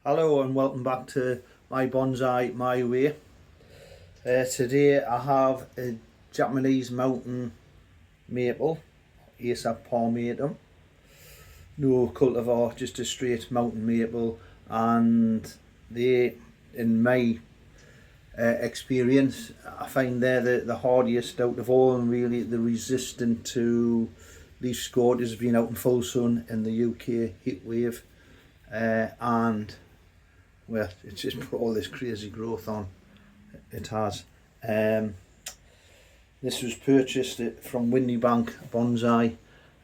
Hello and welcome back to my bonsai my way. Today I have a Japanese mountain maple, Acer palmatum, no cultivar, just a straight mountain maple, and they, in my experience, I find they're the hardiest out of all, and really the resistant to leaf scorches, being out in full sun in the UK heat wave, and well, it's just put all this crazy growth on. It has. This was purchased from Windy Bank Bonsai.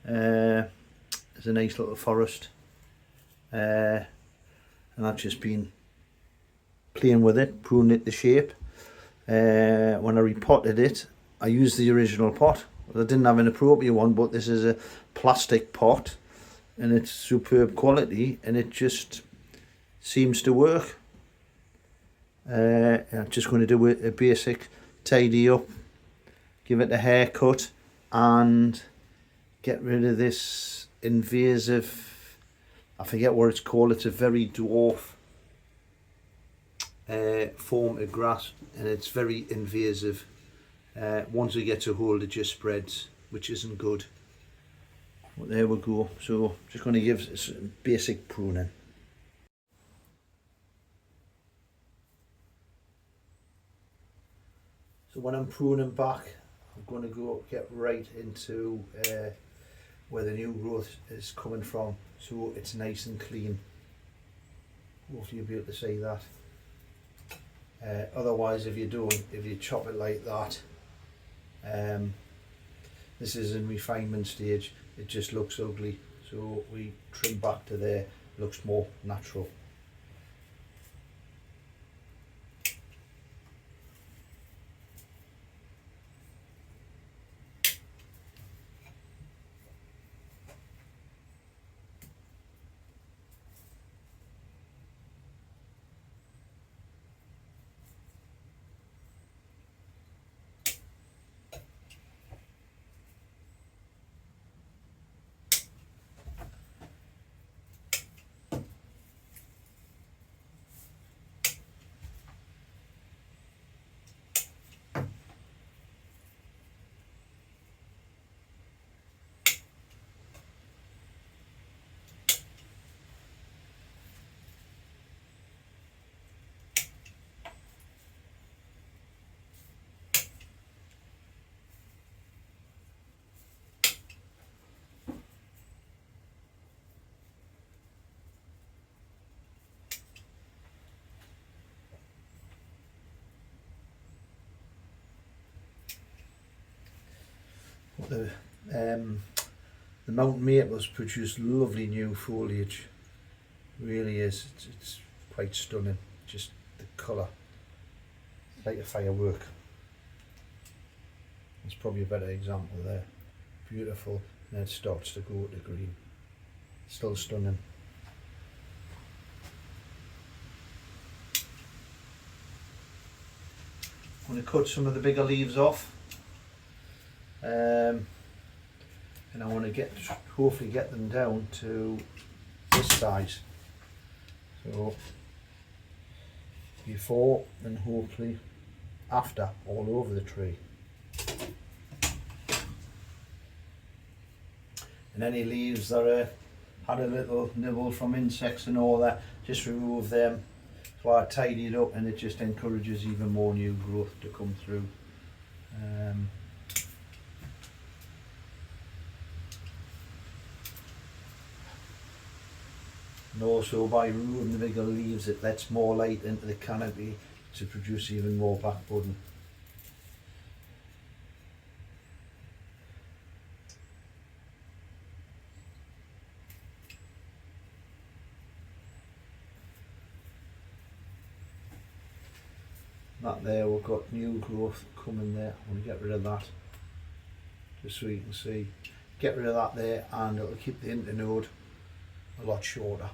It's a nice little forest, and I've just been playing with it, pruning it to shape. When I repotted it, I used the original pot. I didn't have an appropriate one, but this is a plastic pot, and it's superb quality, and it just seems to work. I'm just going to do a basic tidy up, give it a haircut, and get rid of this invasive, I forget what it's called, it's a very dwarf form of grass, and it's very invasive. Once it gets a hold, it just spreads, which isn't good. But there we go. So just going to give some basic pruning. So when I'm pruning back, I'm going to go get right into where the new growth is coming from, so it's nice and clean. Hopefully you'll be able to see that. Otherwise, if you chop it like that, this is in refinement stage, it just looks ugly. So we trim back to there, it looks more natural. The mountain maples produce lovely new foliage. Really is. It's quite stunning. Just the colour, like a firework. It's probably a better example there. Beautiful, and then it starts to go to green. Still stunning. I'm going to cut some of the bigger leaves off. And I want to hopefully get them down to this size. So before and hopefully after, all over the tree. And any leaves that had a little nibble from insects and all that, just remove them. So I tidy it up, and it just encourages even more new growth to come through. And also by removing the bigger leaves, it lets more light into the canopy to produce even more back budding. That there, we've got new growth coming there. I'm going to get rid of that, just so you can see. Get rid of that there, and it'll keep the internode a lot shorter.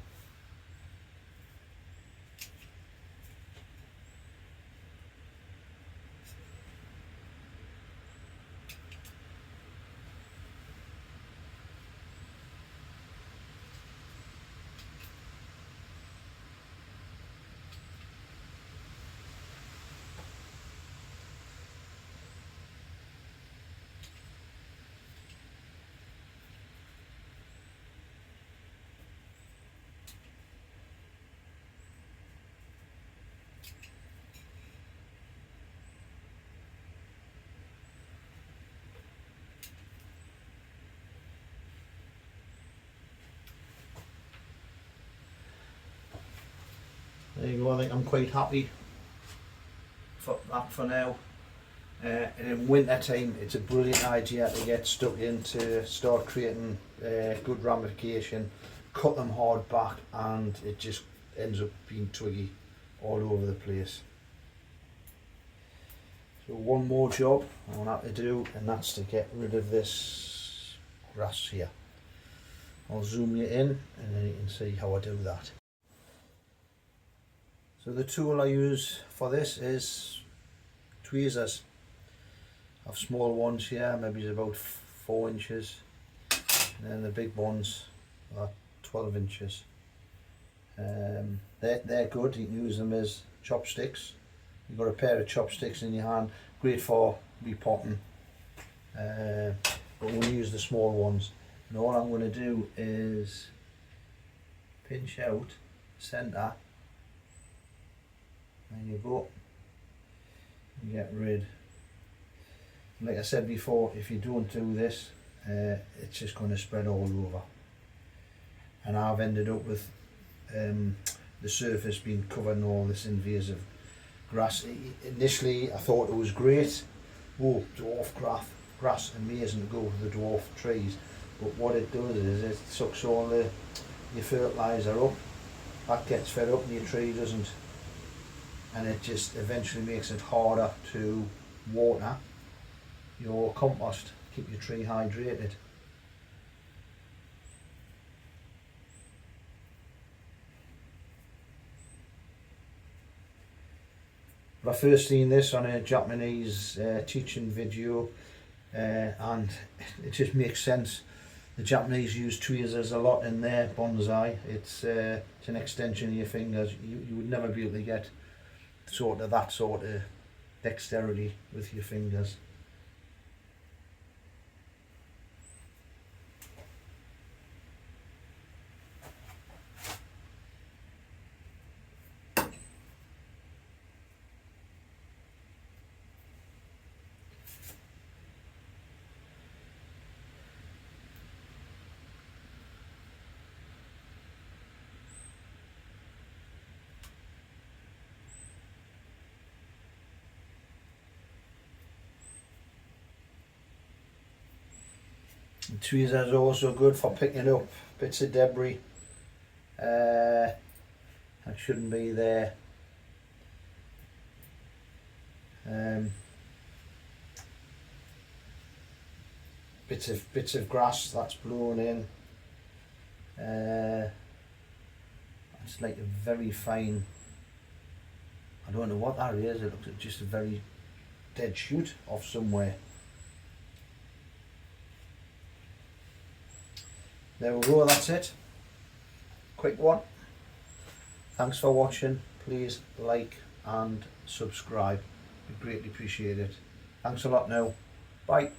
There you go, I think I'm quite happy for that for now. And in winter time it's a brilliant idea to get stuck in to start creating good ramification, cut them hard back, and it just ends up being twiggy all over the place. So one more job I want to have to do, and that's to get rid of this grass here. I'll zoom you in and then you can see how I do that. So the tool I use for this is tweezers. I have small ones here, maybe about 4 inches, and then the big ones are 12 inches. They're good, you can use them as chopsticks. You've got a pair of chopsticks in your hand, great for repotting, but we'll use the small ones. And all I'm going to do is pinch out centre. There you go. You get rid. Like I said before, if you don't do this, it's just going to spread all over. And I've ended up with the surface being covered in all this invasive grass. Initially I thought it was great. Oh, dwarf grass, amazing to go with the dwarf trees. But what it does is it sucks all your fertiliser up. That gets fed up and your tree doesn't. And it just eventually makes it harder to water your compost, keep your tree hydrated. But I first seen this on a Japanese teaching video, and it just makes sense. The Japanese use tweezers a lot in their bonsai. It's an extension of your fingers. You would never be able to get that sort of dexterity with your fingers. The tweezers are also good for picking up bits of debris that shouldn't be there. Bits of grass that's blown in. It's like a very fine, I don't know what that is, it looks like just a very dead shoot off somewhere. There we go, that's it. Quick one. Thanks for watching. Please like and subscribe. We greatly appreciate it. Thanks a lot now. Bye.